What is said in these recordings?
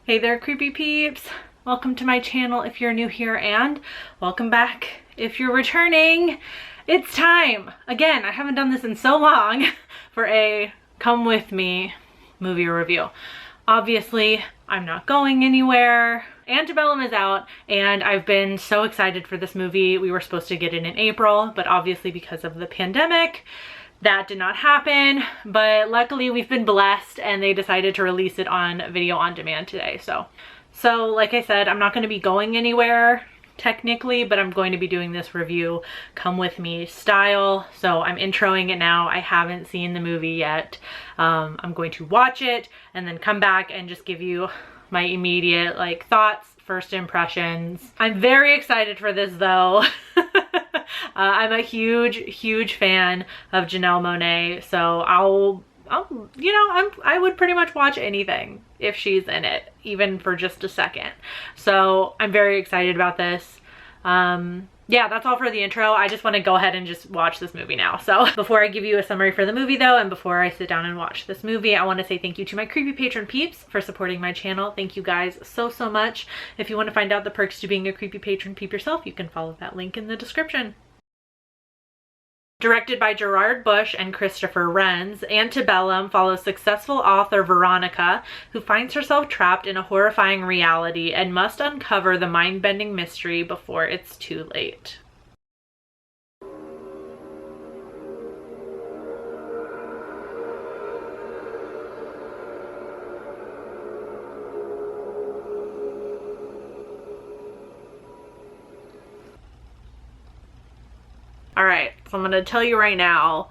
Hey there, creepy peeps. Welcome to my channel if you're new here, and welcome back if you're returning. It's time. Again, I haven't done this in so long for a come with me movie review. Obviously, I'm not going anywhere. Antebellum is out, and I've been so excited for this movie. We were supposed to get it in April, but obviously because of the pandemic, that did not happen. But luckily we've been blessed and they decided to release it on video on demand today. So like I said, I'm not going to be going anywhere technically, but I'm going to be doing this review come with me style. So I'm introing it now. I haven't seen the movie yet. I'm going to watch it and then come back and just give you my immediate thoughts, first impressions. I'm very excited for this though. I'm a huge fan of Janelle Monáe, so I would pretty much watch anything if she's in it, even for just a second. So I'm very excited about this. Yeah, that's all for the intro. I just want to go ahead and just watch this movie now. So before I give you a summary for the movie though, and before I sit down and watch this movie, I want to say thank you to my creepy patron peeps for supporting my channel. Thank you guys so much. If you want to find out the perks to being a creepy patron peep yourself, you can follow that link in the description. Directed by Gerard Bush and Christopher Renz, Antebellum follows successful author Veronica, who finds herself trapped in a horrifying reality and must uncover the mind-bending mystery before it's too late. Alright, so I'm gonna tell you right now,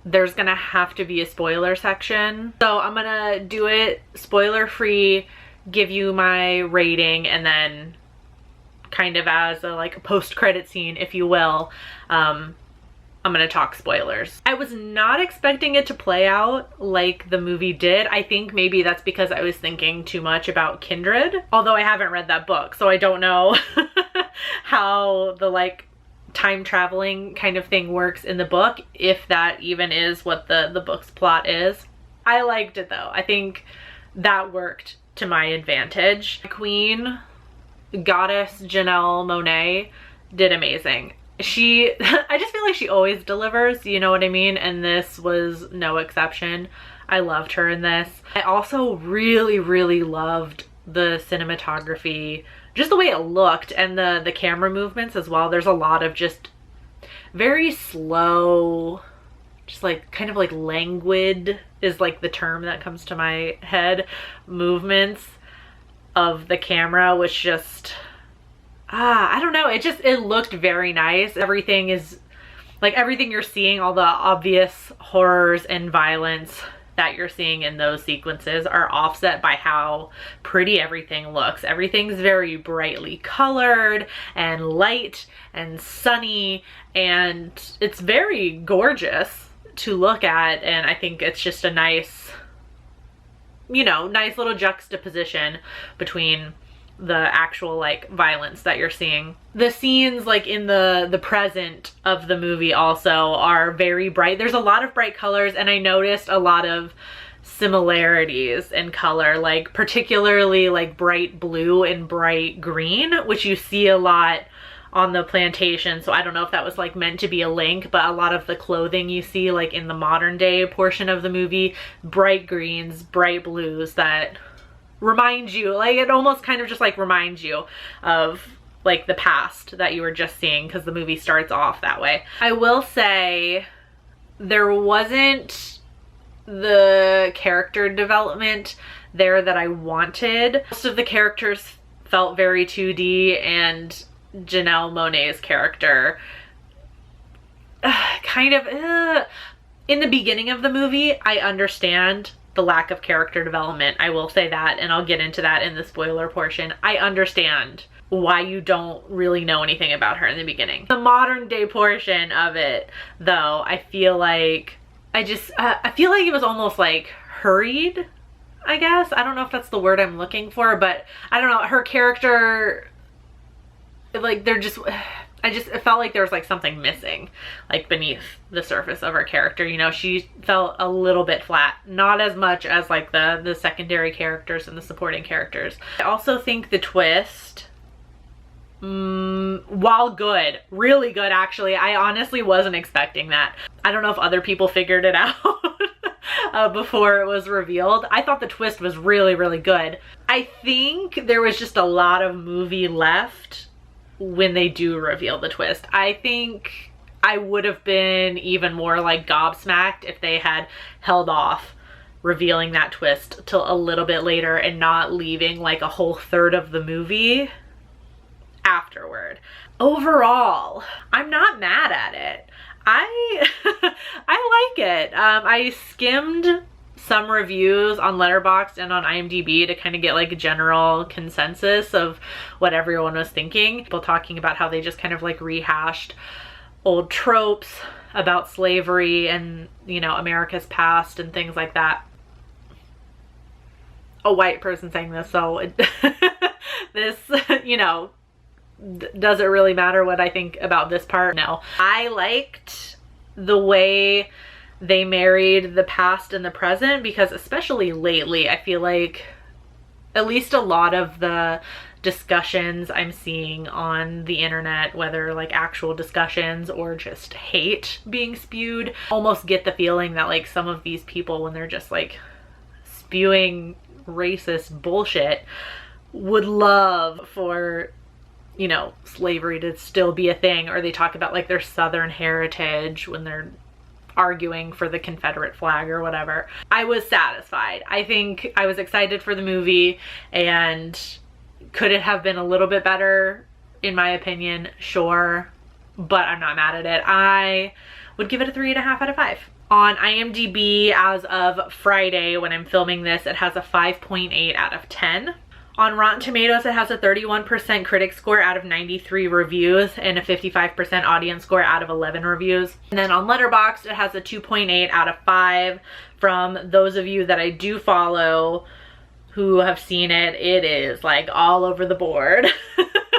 there's gonna have to be a spoiler section. So I'm gonna do it spoiler free, give you my rating, and then kind of as a post-credit scene, if you will, I'm gonna talk spoilers. I was not expecting it to play out like the movie did. I think maybe that's because I was thinking too much about Kindred, although I haven't read that book, so I don't know how the time traveling kind of thing works in the book, if that even is what the book's plot is. I liked it though. I think that worked to my advantage. Queen goddess Janelle Monáe did amazing. I just feel like she always delivers, you know what I mean? And this was no exception. I loved her in this. I also really loved the cinematography, just the way it looked, and the camera movements as well. There's a lot of just very slow, just kind of languid is the term that comes to my head, movements of the camera, which just I don't know, it looked very nice. Everything is everything you're seeing, all the obvious horrors and violence that you're seeing in those sequences are offset by how pretty everything looks. Everything's very brightly colored and light and sunny, and it's very gorgeous to look at, and I think it's just a nice, nice little juxtaposition between the actual violence that you're seeing. The scenes in the present of the movie also are very bright. There's a lot of bright colors, and I noticed a lot of similarities in color, particularly bright blue and bright green, which you see a lot on the plantation. So I don't know if that was meant to be a link, but a lot of the clothing you see in the modern day portion of the movie, bright greens, bright blues that remind you, it almost kind of just reminds you of the past that you were just seeing, because the movie starts off that way. I will say there wasn't the character development there that I wanted. Most of the characters felt very 2D, and Janelle Monáe's character kind of in the beginning of the movie. I understand the lack of character development, I will say that, and I'll get into that in the spoiler portion. I understand why you don't really know anything about her in the beginning. The modern day portion of it though, I feel like I feel like it was almost hurried, I guess. I don't know if that's the word I'm looking for, but I don't know, her character, they're just, it felt like there was like something missing, like beneath the surface of her character. You know, she felt a little bit flat, not as much as like the secondary characters and the supporting characters. I also think the twist, while good, really good actually, I honestly wasn't expecting that. I don't know if other people figured it out before it was revealed. I thought the twist was really, really good. I think there was just a lot of movie left when they do reveal the twist. I think I would have been even more like gobsmacked if they had held off revealing that twist till a little bit later and not leaving like a whole third of the movie afterward. Overall, I'm not mad at it. I like it. I skimmed some reviews on Letterboxd and on IMDb to kind of get like a general consensus of what everyone was thinking. People talking about how they just kind of like rehashed old tropes about slavery and, you know, America's past and things like that. A white person saying this, so this, you know, does it really matter what I think about this part? No. I liked the way they married the past and the present, because especially lately, I feel like at least a lot of the discussions I'm seeing on the internet, whether like actual discussions or just hate being spewed, almost get the feeling that like some of these people, when they're just like spewing racist bullshit, would love for, you know, slavery to still be a thing, or they talk about like their Southern heritage when they're arguing for the Confederate flag or whatever. I was satisfied. I think I was excited for the movie, and could it have been a little bit better? In my opinion, sure, but I'm not mad at it. I would give it a 3.5 out of 5. On IMDb as of Friday when I'm filming this, it has a 5.8 out of 10. On Rotten Tomatoes, it has a 31% critic score out of 93 reviews and a 55% audience score out of 11 reviews. And then on Letterboxd, it has a 2.8 out of 5. From those of you that I do follow who have seen it, it is like all over the board.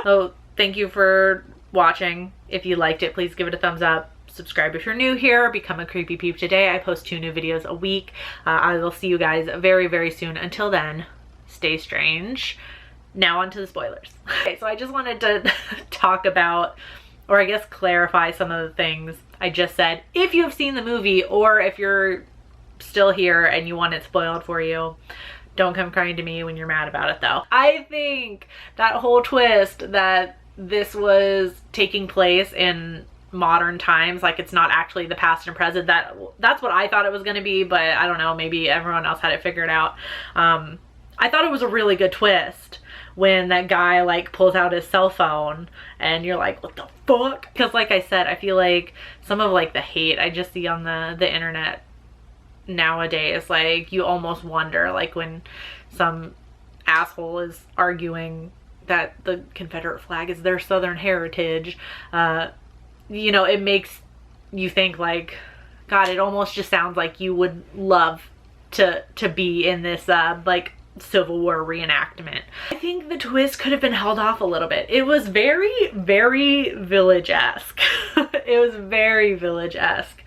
So thank you for watching. If you liked it, please give it a thumbs up. Subscribe if you're new here. Become a Creepy Peep today. I post 2 new videos a week. I will see you guys very, very soon. Until then, stay strange. Now on to the spoilers. Okay, so I just wanted to talk about, or I guess clarify some of the things I just said. If you have seen the movie, or if you're still here and you want it spoiled for you, don't come crying to me when you're mad about it though. I think that whole twist that this was taking place in modern times, like it's not actually the past and present, that's what I thought it was going to be, but I don't know, maybe everyone else had it figured out. I thought it was a really good twist when that guy like pulls out his cell phone and you're like, what the fuck? Because like I said, I feel like some of like the hate I just see on the internet nowadays, like you almost wonder, like when some asshole is arguing that the Confederate flag is their Southern heritage, you know, it makes you think like, God, it almost just sounds like you would love to be in this like Civil War reenactment. I think the twist could have been held off a little bit. It was very, very Village-esque. It was very Village-esque.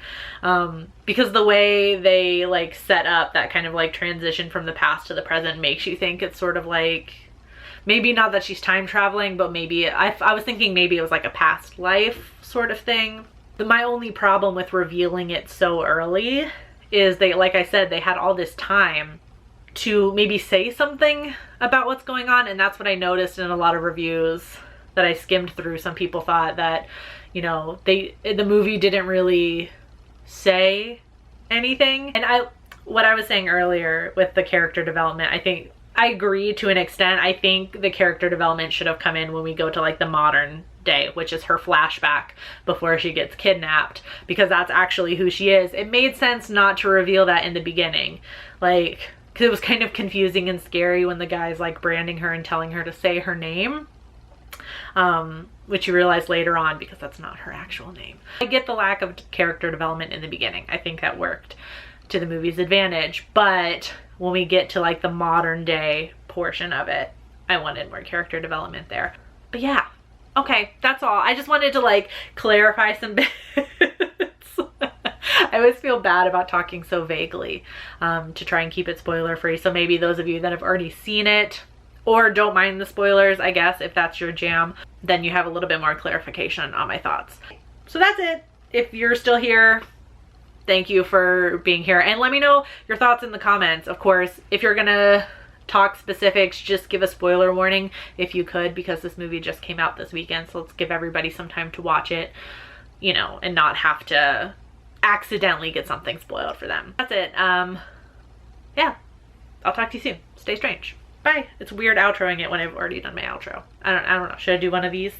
Because the way they like set up that kind of like transition from the past to the present makes you think it's sort of like, maybe not that she's time traveling, but maybe, I was thinking maybe it was like a past life sort of thing. But my only problem with revealing it so early is they, like I said, they had all this time to maybe say something about what's going on, and that's what I noticed in a lot of reviews that I skimmed through. Some people thought that, you know, the movie didn't really say anything. And what I was saying earlier with the character development, I think I agree to an extent. I think the character development should have come in when we go to like the modern day, which is her flashback before she gets kidnapped, because that's actually who she is. It made sense not to reveal that in the beginning, like, because it was kind of confusing and scary when the guy's like branding her and telling her to say her name, which you realize later on because that's not her actual name. I get the lack of character development in the beginning. I think that worked to the movie's advantage, but when we get to like the modern day portion of it, I wanted more character development there. But yeah, Okay, that's all. I just wanted to like clarify some bits. I always feel bad about talking so vaguely to try and keep it spoiler free. So maybe those of you that have already seen it or don't mind the spoilers, I guess, if that's your jam, then you have a little bit more clarification on my thoughts. So that's it. If you're still here, thank you for being here. And let me know your thoughts in the comments. Of course, if you're gonna talk specifics, just give a spoiler warning if you could, because this movie just came out this weekend. So let's give everybody some time to watch it, you know, and not have to accidentally get something spoiled for them. That's it. Yeah, I'll talk to you soon. Stay strange. Bye. It's weird outroing it when I've already done my outro. I don't know. Should I do one of these?